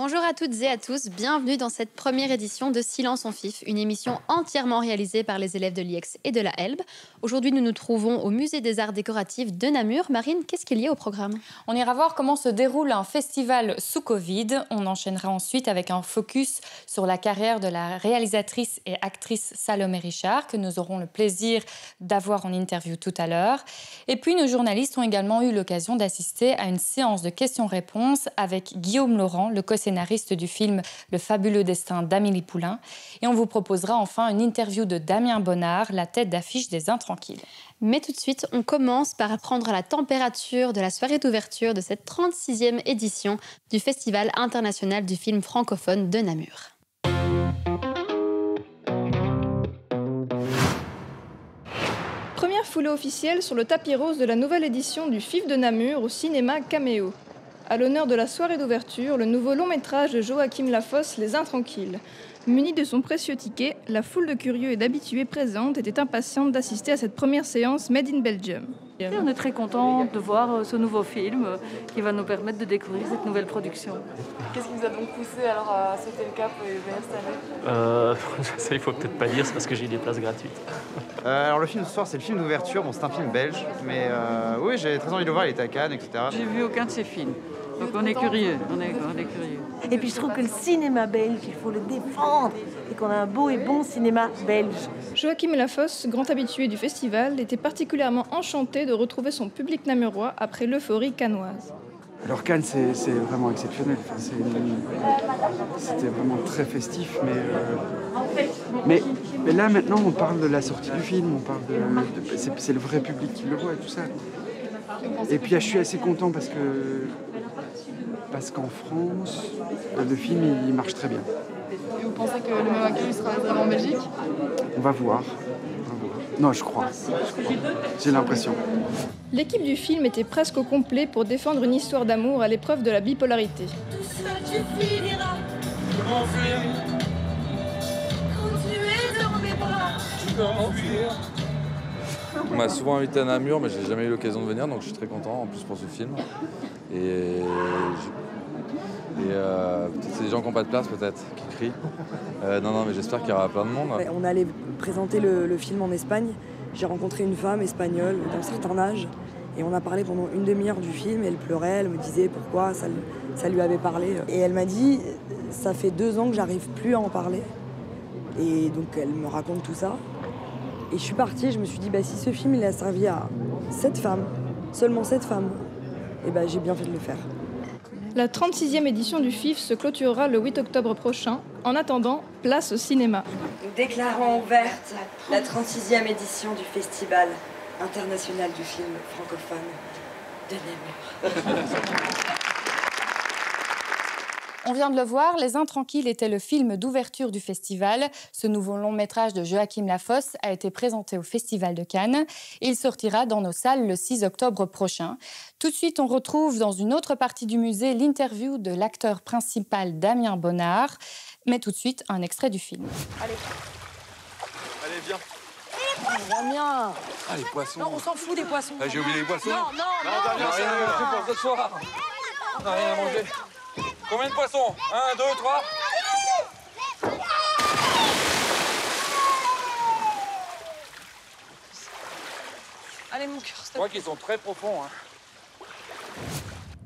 Bonjour à toutes et à tous, bienvenue dans cette première édition de Silence on Fif, une émission entièrement réalisée par les élèves de l'IEX et de la Elbe. Aujourd'hui, nous nous trouvons au Musée des Arts Décoratifs de Namur. Marine, qu'est-ce qu'il y a au programme ? On ira voir comment se déroule un festival sous Covid. On enchaînera ensuite avec un focus sur la carrière de la réalisatrice et actrice Salomé Richard, que nous aurons le plaisir d'avoir en interview tout à l'heure. Et puis, nos journalistes ont également eu l'occasion d'assister à une séance de questions-réponses avec Guillaume Laurent, le co-scénariste du film Le fabuleux destin d'Amélie Poulain. Et on vous proposera enfin une interview de Damien Bonnard, la tête d'affiche des Intranquilles. Mais tout de suite, on commence par prendre la température de la soirée d'ouverture de cette 36e édition du Festival international du film francophone de Namur. Première foulée officielle sur le tapis rose de la nouvelle édition du FIF de Namur au cinéma Caméo. À l'honneur de la soirée d'ouverture, le nouveau long-métrage de Joachim Lafosse, Les Intranquilles. Muni de son précieux ticket, la foule de curieux et d'habitués présentes était impatiente d'assister à cette première séance Made in Belgium. Et on est très content de voir ce nouveau film qui va nous permettre de découvrir cette nouvelle production. Qu'est-ce qui vous a donc poussé alors à sauter le cap et venir cette année Ça, il faut peut-être pas dire, c'est parce que j'ai des places gratuites. Alors le film ce soir, c'est le film d'ouverture. Bon, c'est un film belge, mais oui, j'ai très envie de le voir. Il était à Cannes, etc. J'ai vu aucun de ces films, donc on est curieux. On est curieux. Et puis je trouve que le cinéma belge, il faut le défendre et qu'on a un beau et bon cinéma belge. Joachim Lafosse, grand habitué du festival, était particulièrement enchanté de retrouver son public namurois après l'euphorie cannoise. Alors Cannes, c'est vraiment exceptionnel. Enfin, c'était vraiment très festif, mais là maintenant on parle de la sortie du film, on parle c'est le vrai public qui le voit et tout ça. Et puis je suis assez content parce qu'en France, le film il marche très bien. Et vous pensez que le même accueil sera réservé en Belgique ? On va voir. Non, je crois. J'ai l'impression. L'équipe du film était presque au complet pour défendre une histoire d'amour à l'épreuve de la bipolarité. On m'a souvent invité à Namur, mais j'ai jamais eu l'occasion de venir, donc je suis très content en plus pour ce film. Peut-être c'est des gens qui n'ont pas de place, peut-être, qui crient. Non, mais j'espère qu'il y aura plein de monde. On allait présenter le film en Espagne. J'ai rencontré une femme espagnole d'un certain âge et on a parlé pendant une demi-heure du film. Elle pleurait, elle me disait pourquoi ça lui avait parlé. Et elle m'a dit, ça fait 2 ans que j'arrive plus à en parler. Et donc elle me raconte tout ça. Et je suis partie, je me suis dit, si ce film il a servi à cette femme, seulement cette femme, et j'ai bien fait de le faire. La 36e édition du FIF se clôturera le 8 octobre prochain. En attendant, place au cinéma. Nous déclarons ouverte la 36e édition du Festival international du film francophone de Namur. On vient de le voir, Les Intranquilles était le film d'ouverture du festival. Ce nouveau long-métrage de Joachim Lafosse a été présenté au Festival de Cannes. Il sortira dans nos salles le 6 octobre prochain. Tout de suite, on retrouve dans une autre partie du musée l'interview de l'acteur principal Damien Bonnard. Mais tout de suite, un extrait du film. Allez, viens. Damien! Ah, les poissons. Non, on s'en fout des poissons. J'ai oublié les poissons. Non. Damien, c'est un truc pour ce soir. On n'a rien à manger. Combien de poissons? 1, 2, 3. Allez, mon cœur, Je crois qu'ils sont très profonds.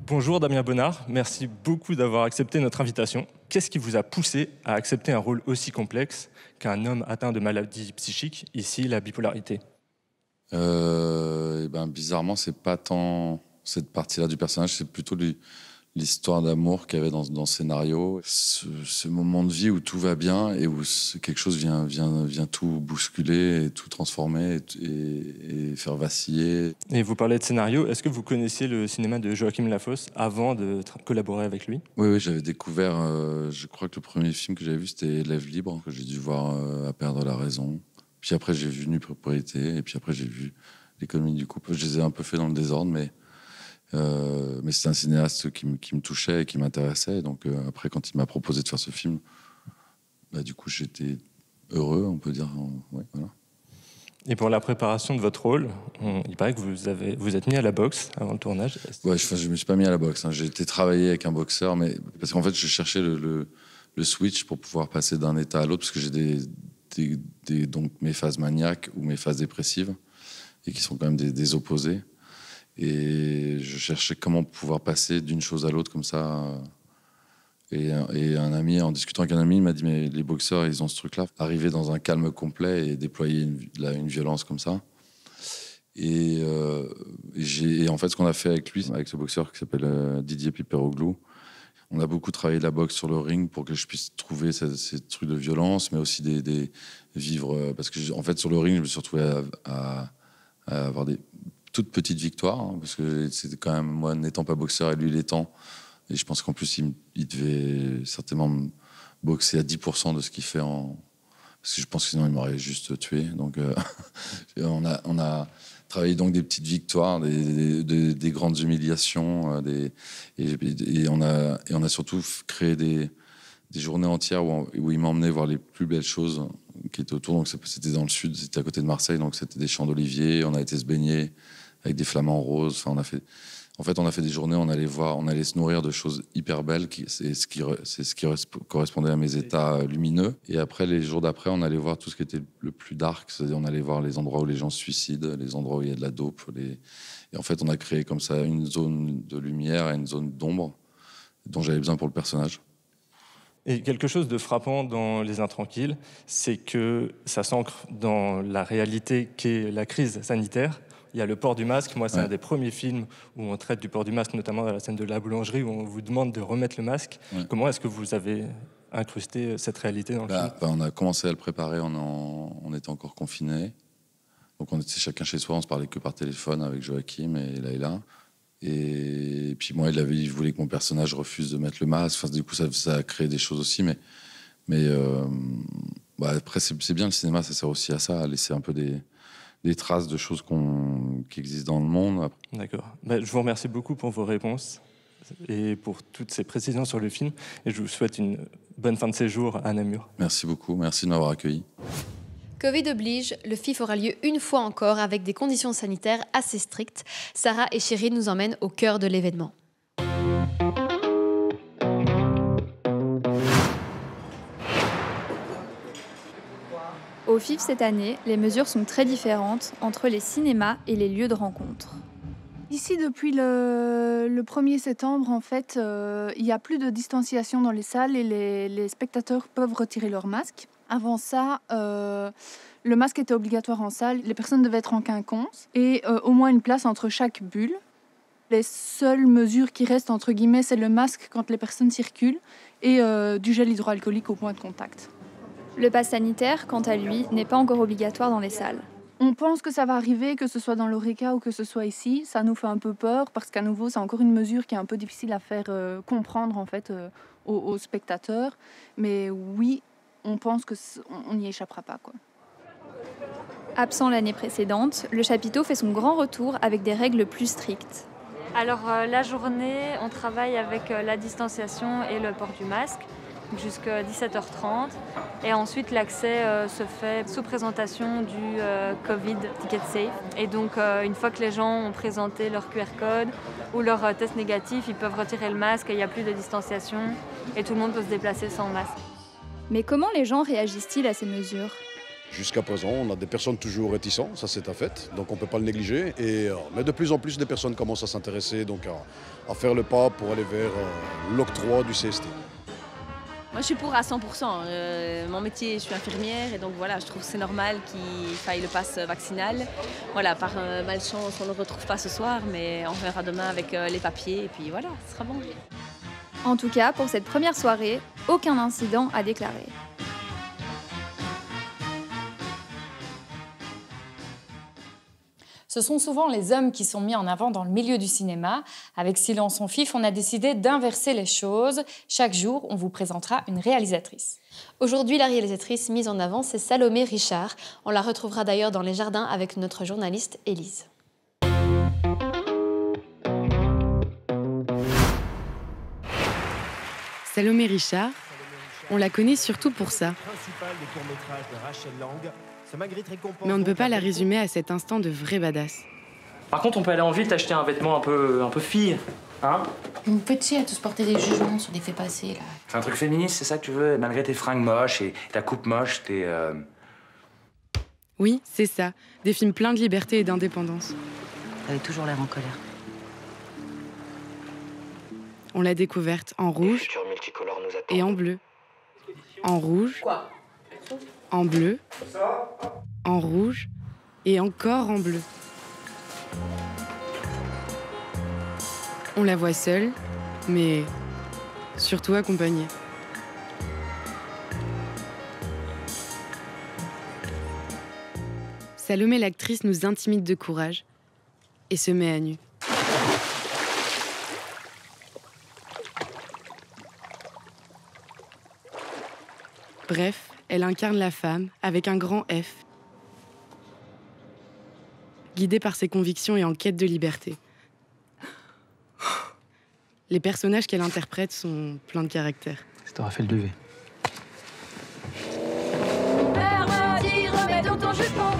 Bonjour Damien Bonnard, merci beaucoup d'avoir accepté notre invitation. Qu'est-ce qui vous a poussé à accepter un rôle aussi complexe qu'un homme atteint de maladie psychique, ici la bipolarité? Bizarrement, c'est pas tant cette partie-là du personnage, c'est plutôt l'histoire d'amour qu'il y avait dans ce scénario. Ce moment de vie où tout va bien et où quelque chose vient tout bousculer et tout transformer et faire vaciller. Et vous parlez de scénario, est-ce que vous connaissiez le cinéma de Joachim Lafosse avant de collaborer avec lui? Oui, j'avais découvert, je crois que le premier film que j'avais vu, c'était Lèvres libres, que j'ai dû voir à perdre la raison. Puis après, j'ai vu Nue propriété, et puis après, j'ai vu L'économie du couple. Je les ai un peu fait dans le désordre, mais c'est un cinéaste qui me touchait et qui m'intéressait. Donc après, quand il m'a proposé de faire ce film, du coup, j'étais heureux, on peut dire. Ouais, voilà. Et pour la préparation de votre rôle, il paraît que vous êtes mis à la boxe avant le tournage. Ouais, je me suis pas mis à la boxe. J'ai été travailler avec un boxeur, mais parce qu'en fait, je cherchais le switch pour pouvoir passer d'un état à l'autre, parce que j'ai donc mes phases maniaques ou mes phases dépressives, et qui sont quand même des opposés. Et je cherchais comment pouvoir passer d'une chose à l'autre comme ça. Et un ami, en discutant avec un ami, il m'a dit mais les boxeurs, ils ont ce truc-là, arriver dans un calme complet et déployer une violence comme ça. Et en fait, ce qu'on a fait avec lui, avec ce boxeur qui s'appelle Didier Piperoglou, on a beaucoup travaillé la boxe sur le ring pour que je puisse trouver ces trucs de violence, mais aussi des vivre. Parce que en fait, sur le ring, je me suis retrouvé à avoir des toutes petites victoires, hein, parce que c'était quand même, moi n'étant pas boxeur et lui l'étant, et je pense qu'en plus il devait certainement boxer à 10% de ce qu'il fait parce que je pense que sinon il m'aurait juste tué. Donc on a travaillé donc des petites victoires, des grandes humiliations, et on a surtout créé des journées entières où il m'emmenait voir les plus belles choses qui étaient autour. Donc c'était dans le sud, c'était à côté de Marseille, donc c'était des champs d'oliviers. On a été se baigner avec des flamants roses. Enfin, on a fait des journées, on allait se nourrir de choses hyper belles. C'est ce qui correspondait à mes états lumineux. Et après, les jours d'après, on allait voir tout ce qui était le plus dark. C'est-à-dire, on allait voir les endroits où les gens se suicident, les endroits où il y a de la dope. Et en fait, on a créé comme ça une zone de lumière et une zone d'ombre dont j'avais besoin pour le personnage. Et quelque chose de frappant dans Les Intranquilles, c'est que ça s'ancre dans la réalité qu'est la crise sanitaire. Il y a le port du masque. Moi, c'est un des premiers films où on traite du port du masque, notamment dans la scène de la boulangerie, où on vous demande de remettre le masque. Ouais. Comment est-ce que vous avez incrusté cette réalité dans le film ? On a commencé à le préparer, on était encore confinés. Donc on était chacun chez soi, on se parlait que par téléphone avec Joachim et Laïla. Et puis moi, il voulait que mon personnage refuse de mettre le masque. Enfin, du coup, ça a créé des choses aussi. Mais après, c'est bien le cinéma, ça sert aussi à ça, à laisser un peu des traces de choses qui existent dans le monde. D'accord. Je vous remercie beaucoup pour vos réponses et pour toutes ces précisions sur le film. Et je vous souhaite une bonne fin de séjour à Namur. Merci beaucoup. Merci de m'avoir accueilli. Covid oblige, le FIF aura lieu une fois encore avec des conditions sanitaires assez strictes. Sarah et Chéri nous emmènent au cœur de l'événement. Au FIF cette année, les mesures sont très différentes entre les cinémas et les lieux de rencontre. Ici, depuis le 1er septembre, en fait, il n'y a plus de distanciation dans les salles et les spectateurs peuvent retirer leur masque. Avant ça, le masque était obligatoire en salle. Les personnes devaient être en quinconce et au moins une place entre chaque bulle. Les seules mesures qui restent, entre guillemets, c'est le masque quand les personnes circulent et du gel hydroalcoolique au point de contact. Le pass sanitaire, quant à lui, n'est pas encore obligatoire dans les salles. On pense que ça va arriver, que ce soit dans l'Horeca ou que ce soit ici. Ça nous fait un peu peur parce qu'à nouveau, c'est encore une mesure qui est un peu difficile à faire comprendre en fait, aux spectateurs. Mais oui, on pense qu'on n'y échappera pas, quoi. Absent l'année précédente, le chapiteau fait son grand retour avec des règles plus strictes. Alors la journée, on travaille avec la distanciation et le port du masque jusqu'à 17h30 et ensuite l'accès se fait sous présentation du Covid Ticket Safe et donc une fois que les gens ont présenté leur QR code ou leur test négatif, ils peuvent retirer le masque et il n'y a plus de distanciation et tout le monde peut se déplacer sans masque. Mais comment les gens réagissent-ils à ces mesures ? Jusqu'à présent, on a des personnes toujours réticentes, ça c'est un fait, donc on ne peut pas le négliger. Mais de plus en plus, des personnes commencent à s'intéresser, donc à faire le pas pour aller vers l'octroi du CST. Moi je suis pour à 100%. Mon métier, je suis infirmière et donc voilà, je trouve que c'est normal qu'il faille le pass vaccinal. Voilà, par malchance, on ne le retrouve pas ce soir, mais on verra demain avec les papiers et puis voilà, ce sera bon. En tout cas, pour cette première soirée, aucun incident à déclarer. Ce sont souvent les hommes qui sont mis en avant dans le milieu du cinéma. Avec Silence on FIF, on a décidé d'inverser les choses. Chaque jour, on vous présentera une réalisatrice. Aujourd'hui, la réalisatrice mise en avant, c'est Salomé Richard. On la retrouvera d'ailleurs dans les jardins avec notre journaliste Élise. Salomé Richard, on la connaît surtout pour ça. Principal des courts-métrages de Rachel Lang, Mais on ne peut pas la résumer à cet instant de vraie badass. Par contre, on peut aller en ville t'acheter un vêtement un peu fille, hein? Une petite à tous porter des jugements sur des faits passés, là. C'est un truc féministe, c'est ça que tu veux? Malgré tes fringues moches et ta coupe moche, t'es... Oui, c'est ça. Des films pleins de liberté et d'indépendance. T'avais toujours l'air en colère. On l'a découverte en rouge et en bleu. En rouge, en bleu, en rouge et encore en bleu. On la voit seule, mais surtout accompagnée. Salomé, l'actrice, nous intimide de courage et se met à nu. Bref, elle incarne la femme avec un grand F, guidée par ses convictions et en quête de liberté. Les personnages qu'elle interprète sont pleins de caractère. Ça t'aura fait le lever. Mermadi, remets donc ton jupon.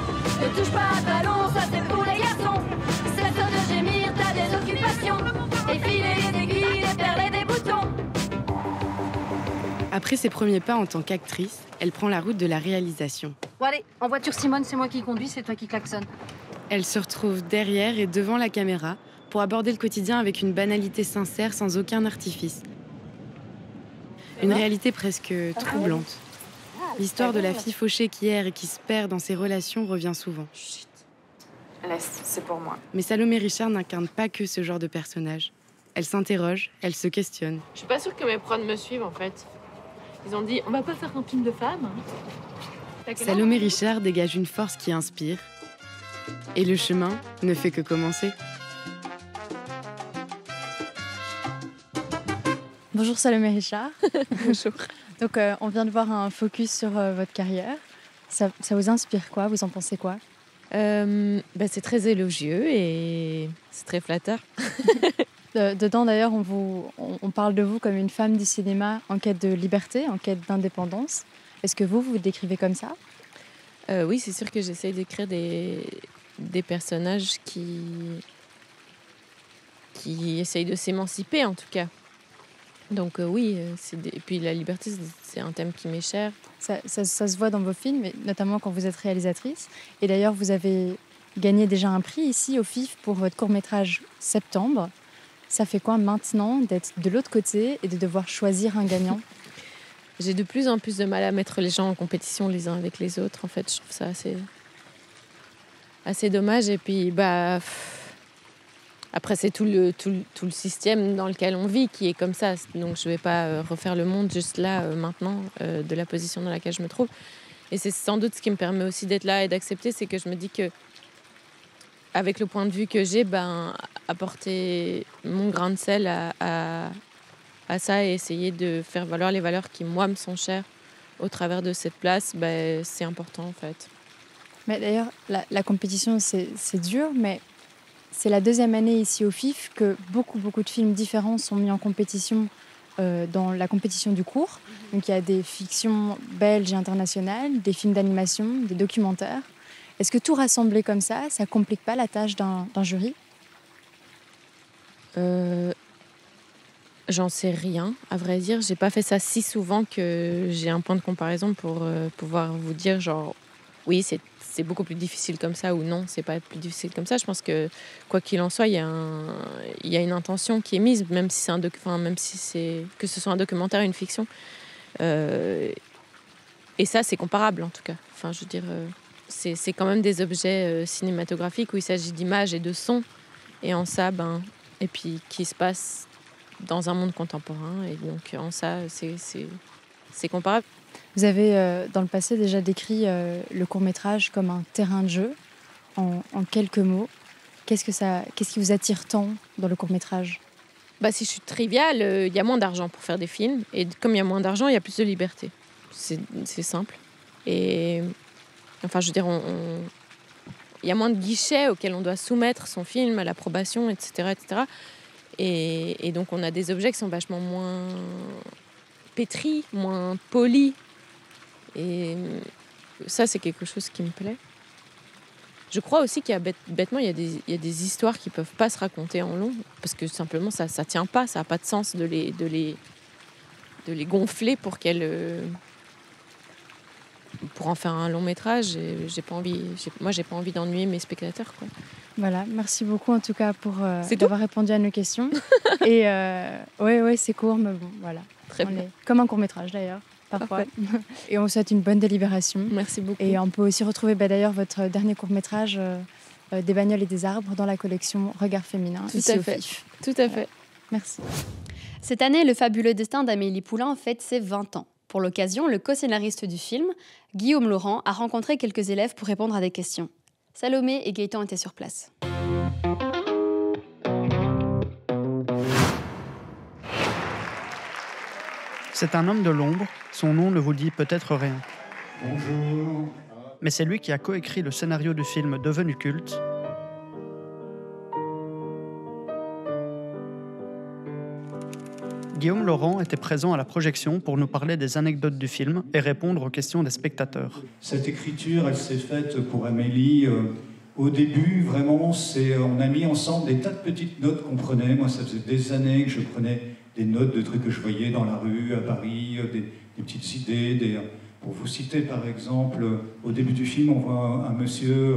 Ne touche pas à ballon, ça c'est pour les garçons. Cesse de gémir, t'as des occupations. Effiler les aiguilles, les perles et des boutons. Après ses premiers pas en tant qu'actrice, elle prend la route de la réalisation. Bon allez, en voiture Simone, c'est moi qui conduis, c'est toi qui klaxonne. Elle se retrouve derrière et devant la caméra pour aborder le quotidien avec une banalité sincère sans aucun artifice. Une réalité presque troublante. L'histoire de la fille fauchée qui erre et qui se perd dans ses relations revient souvent. Chut. Laisse, c'est pour moi. Mais Salomé Richard n'incarne pas que ce genre de personnage. Elle s'interroge, elle se questionne. Je suis pas sûre que mes prods me suivent en fait. Ils ont dit, on va pas faire un film de femme. Salomé Richard dégage une force qui inspire. Et le chemin ne fait que commencer. Bonjour Salomé Richard. Bonjour. Donc on vient de voir un focus sur votre carrière. Ça vous inspire quoi? Vous en pensez quoi? C'est très élogieux et c'est très flatteur. Dedans d'ailleurs on parle de vous comme une femme du cinéma en quête de liberté, en quête d'indépendance. Est-ce que vous vous décrivez comme ça? Oui, c'est sûr que j'essaye d'écrire des personnages qui essayent de s'émanciper en tout cas. Donc oui, et puis la liberté, c'est un thème qui m'est cher. Ça se voit dans vos films, et notamment quand vous êtes réalisatrice. Et d'ailleurs, vous avez gagné déjà un prix ici au FIF pour votre court-métrage Septembre. Ça fait quoi maintenant d'être de l'autre côté et de devoir choisir un gagnant? J'ai de plus en plus de mal à mettre les gens en compétition les uns avec les autres. En fait, je trouve ça assez dommage. Et puis, après, c'est tout le système dans lequel on vit qui est comme ça. Donc, je ne vais pas refaire le monde juste là, maintenant, de la position dans laquelle je me trouve. Et c'est sans doute ce qui me permet aussi d'être là et d'accepter, c'est que je me dis que, avec le point de vue que j'ai, apporter mon grain de sel à ça et essayer de faire valoir les valeurs qui, moi, me sont chères au travers de cette place, c'est important, en fait. Mais d'ailleurs, la compétition, c'est dur, mais c'est la deuxième année ici au FIF que beaucoup de films différents sont mis en compétition dans la compétition du court. Donc il y a des fictions belges et internationales, des films d'animation, des documentaires. Est-ce que tout rassemblé comme ça complique pas la tâche d'un jury? J'en sais rien, à vrai dire. J'ai pas fait ça si souvent que j'ai un point de comparaison pour pouvoir vous dire genre oui, c'est beaucoup plus difficile comme ça ou non, c'est pas plus difficile comme ça. Je pense que quoi qu'il en soit, il y a une intention qui est mise, même si c'est que ce soit un documentaire ou une fiction. Et ça, c'est comparable en tout cas. Enfin, je veux dire, c'est quand même des objets cinématographiques où il s'agit d'images et de sons, et en ça, et puis qui se passe dans un monde contemporain, et donc en ça, c'est comparable. Vous avez, dans le passé, déjà décrit le court-métrage comme un terrain de jeu. En quelques mots, qu'est-ce qui vous attire tant dans le court-métrage? Si je suis triviale, il y a moins d'argent pour faire des films. Et comme il y a moins d'argent, il y a plus de liberté. C'est simple. Et enfin, je veux dire, il y a moins de guichets auxquels on doit soumettre son film à l'approbation, etc., etc. Et donc, on a des objets qui sont vachement moins pétris, moins polis. Et ça, c'est quelque chose qui me plaît. Je crois aussi qu'il y a bêtement, il y a des histoires qui peuvent pas se raconter en long parce que simplement ça tient pas, ça a pas de sens de les gonfler pour pour en faire un long métrage. J'ai pas envie d'ennuyer mes spectateurs, quoi. Voilà, merci beaucoup en tout cas pour d'avoir répondu à nos questions. Et ouais, c'est court, mais bon, voilà. Très bien. Comme un court-métrage d'ailleurs, parfois. Et on vous souhaite une bonne délibération. Merci beaucoup. Et on peut aussi retrouver d'ailleurs votre dernier court-métrage, Des bagnoles et des arbres, dans la collection Regard féminin. Tout à fait. Tout à fait. Merci. Cette année, Le fabuleux destin d'Amélie Poulain fête ses 20 ans. Pour l'occasion, le co-scénariste du film, Guillaume Laurent, a rencontré quelques élèves pour répondre à des questions. Salomé et Gaëtan étaient sur place. C'est un homme de l'ombre, son nom ne vous dit peut-être rien. Bonjour. Mais c'est lui qui a coécrit le scénario du film devenu culte. Guillaume Laurent était présent à la projection pour nous parler des anecdotes du film et répondre aux questions des spectateurs. Cette écriture, elle s'est faite pour Amélie. Au début, vraiment, on a mis ensemble des tas de petites notes qu'on prenait. Moi, ça faisait des années que je prenais des notes de trucs que je voyais dans la rue, à Paris, des petites idées. Pour vous citer, par exemple, au début du film, on voit un monsieur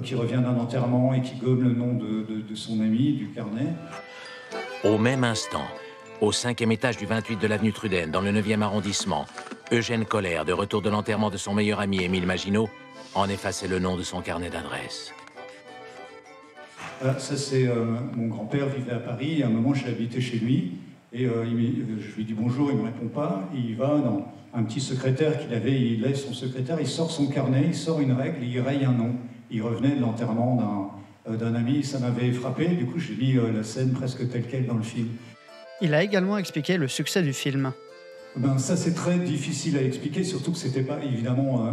qui revient d'un enterrement et qui gomme le nom de son ami, du carnet. Au même instant, au 5e étage du 28 de l'avenue Trudaine, dans le 9e arrondissement, Eugène Colère, de retour de l'enterrement de son meilleur ami Émile Maginot, en effaçait le nom de son carnet d'adresse. Ça, c'est mon grand-père vivait à Paris, et à un moment, j'ai habité chez lui, et je lui dis bonjour, il ne me répond pas, et il va dans un petit secrétaire qu'il avait, il laisse son secrétaire, il sort son carnet, il sort une règle, il raye un nom. Il revenait de l'enterrement d'un ami, ça m'avait frappé, du coup, j'ai mis la scène presque telle quelle dans le film. Il a également expliqué le succès du film. Ça, c'est très difficile à expliquer, surtout que c'était pas évidemment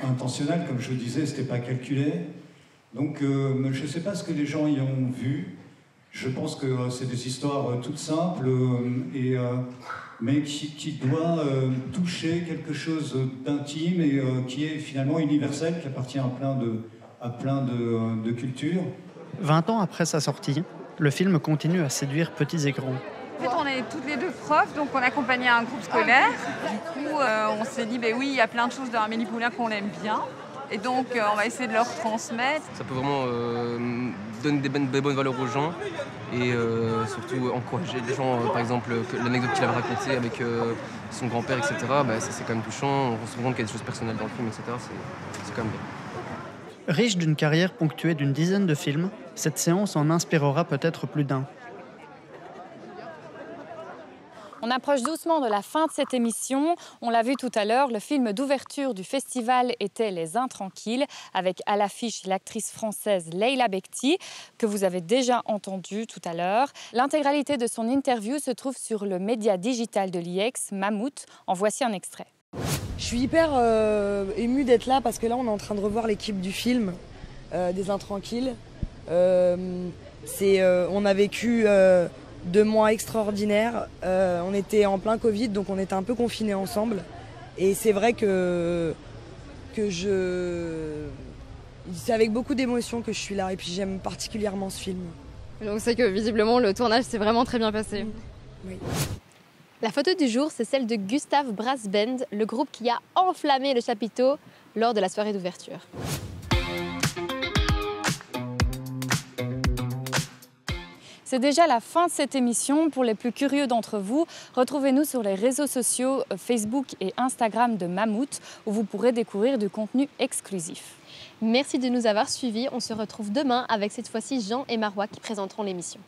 intentionnel, comme je le disais, c'était pas calculé. Donc, je sais pas ce que les gens y ont vu. Je pense que c'est des histoires toutes simples, mais qui doit toucher quelque chose d'intime et qui est finalement universel, qui appartient à plein de cultures. 20 ans après sa sortie, le film continue à séduire petits et grands. En fait, on est toutes les deux profs, donc on accompagnait un groupe scolaire. Du coup, on s'est dit, oui, il y a plein de choses dans Amélie Poulain qu'on aime bien. Et donc, on va essayer de leur transmettre. Ça peut vraiment donner des bonnes valeurs aux gens et surtout encourager les gens. Par exemple, l'anecdote qu'il avait racontée avec son grand-père, etc., ça, c'est quand même touchant. On se rend compte qu'il y a des choses personnelles dans le film, etc. C'est quand même bien. Riche d'une carrière ponctuée d'une dizaine de films, cette séance en inspirera peut-être plus d'un. On approche doucement de la fin de cette émission. On l'a vu tout à l'heure, le film d'ouverture du festival était Les Intranquilles, avec à l'affiche l'actrice française Leila Bekti, que vous avez déjà entendue tout à l'heure. L'intégralité de son interview se trouve sur le média digital de l'IEX, Mammouth. En voici un extrait. Je suis hyper émue d'être là parce que là, on est en train de revoir l'équipe du film des Intranquilles. On a vécu 2 mois extraordinaires. On était en plein Covid, donc on était un peu confinés ensemble. Et c'est vrai que c'est avec beaucoup d'émotion que je suis là. Et puis j'aime particulièrement ce film. On sait que visiblement le tournage s'est vraiment très bien passé. Oui. La photo du jour, c'est celle de Gustave Brass Band, le groupe qui a enflammé le chapiteau lors de la soirée d'ouverture. C'est déjà la fin de cette émission. Pour les plus curieux d'entre vous, retrouvez-nous sur les réseaux sociaux Facebook et Instagram de Mammouth, où vous pourrez découvrir du contenu exclusif. Merci de nous avoir suivis. On se retrouve demain avec cette fois-ci Jean et Marois qui présenteront l'émission.